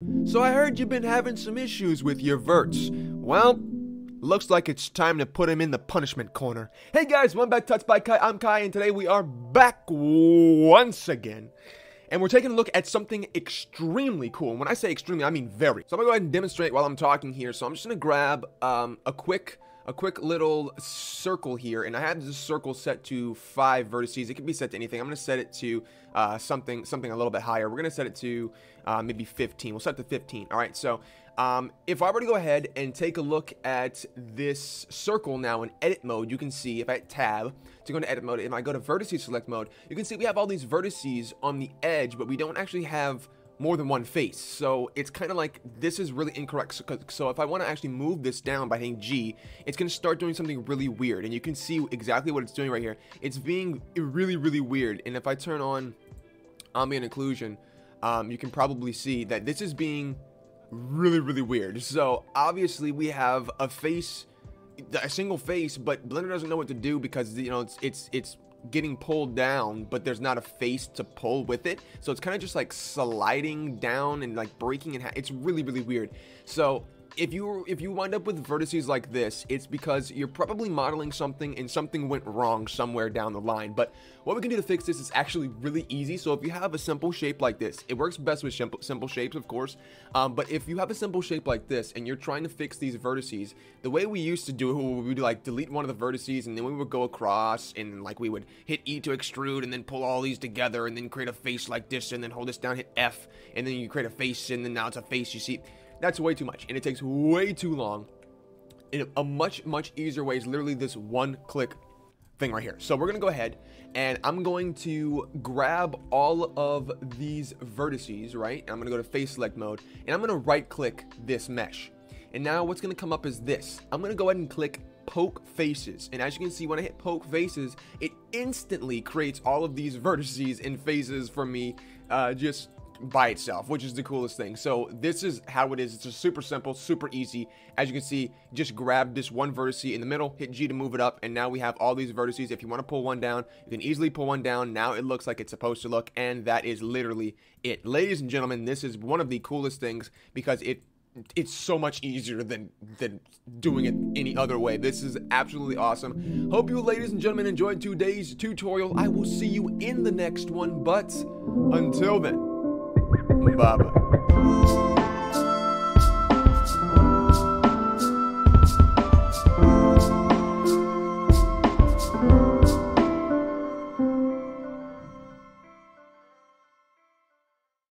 So I heard you've been having some issues with your verts. Well, looks like it's time to put him in the punishment corner. Hey guys, welcome back to TutsByKai. I'm Kai, and today we are back once again. And we're taking a look at something extremely cool. And when I say extremely, I mean very. So I'm gonna go ahead and demonstrate while I'm talking here. So I'm just gonna grab a quick little circle here, and I have this circle set to 5 vertices. It can be set to anything. I'm going to set it to something a little bit higher. We're going to set it to maybe 15. We'll set it to 15. All right, so if I were to go ahead and take a look at this circle now in edit mode, you can see if I hit tab to go into edit mode, and I go to vertices select mode, you can see we have all these vertices on the edge, but we don't actually have more than one face. So it's kind of like this is really incorrect. So if I want to actually move this down by hitting G, it's going to start doing something really weird, and you can see exactly what it's doing right here. It's being really weird. And if I turn on ambient occlusion, you can probably see that this is being really weird. So obviously we have a single face, but Blender doesn't know what to do because, you know, it's getting pulled down, but there's not a face to pull with it, so it's kind of just like sliding down and like breaking in half. It's really weird. So if you wind up with vertices like this, it's because you're probably modeling something and something went wrong somewhere down the line. But what we can do to fix this is actually really easy. So if you have a simple shape like this, it works best with simple shapes, of course, but if you have a simple shape like this and you're trying to fix these vertices, the way we used to do it, we would like delete one of the vertices, and then we would go across and like we would hit E to extrude and then pull all these together and then create a face like this, and then hold this down, hit F, and then you create a face, and then now it's a face. You see, that's way too much, and it takes way too long. And a much easier way is literally this one-click thing right here. So we're gonna go ahead, and I'm going to grab all of these vertices, right? And I'm gonna go to face select mode, and I'm gonna right-click this mesh. And now what's gonna come up is this. I'm gonna go ahead and click poke faces, and as you can see, when I hit poke faces, it instantly creates all of these vertices and faces for me, just by itself, which is the coolest thing. So this is how it is. It's just super simple, super easy. As you can see, just grab this one vertice in the middle, hit G to move it up, and now we have all these vertices. If you want to pull one down, you can easily pull one down. Now it looks like it's supposed to look, and that is literally it. Ladies and gentlemen, this is one of the coolest things because it's so much easier than doing it any other way. This is absolutely awesome. Hope you ladies and gentlemen enjoyed today's tutorial. I will see you in the next one, but until then, bye-bye.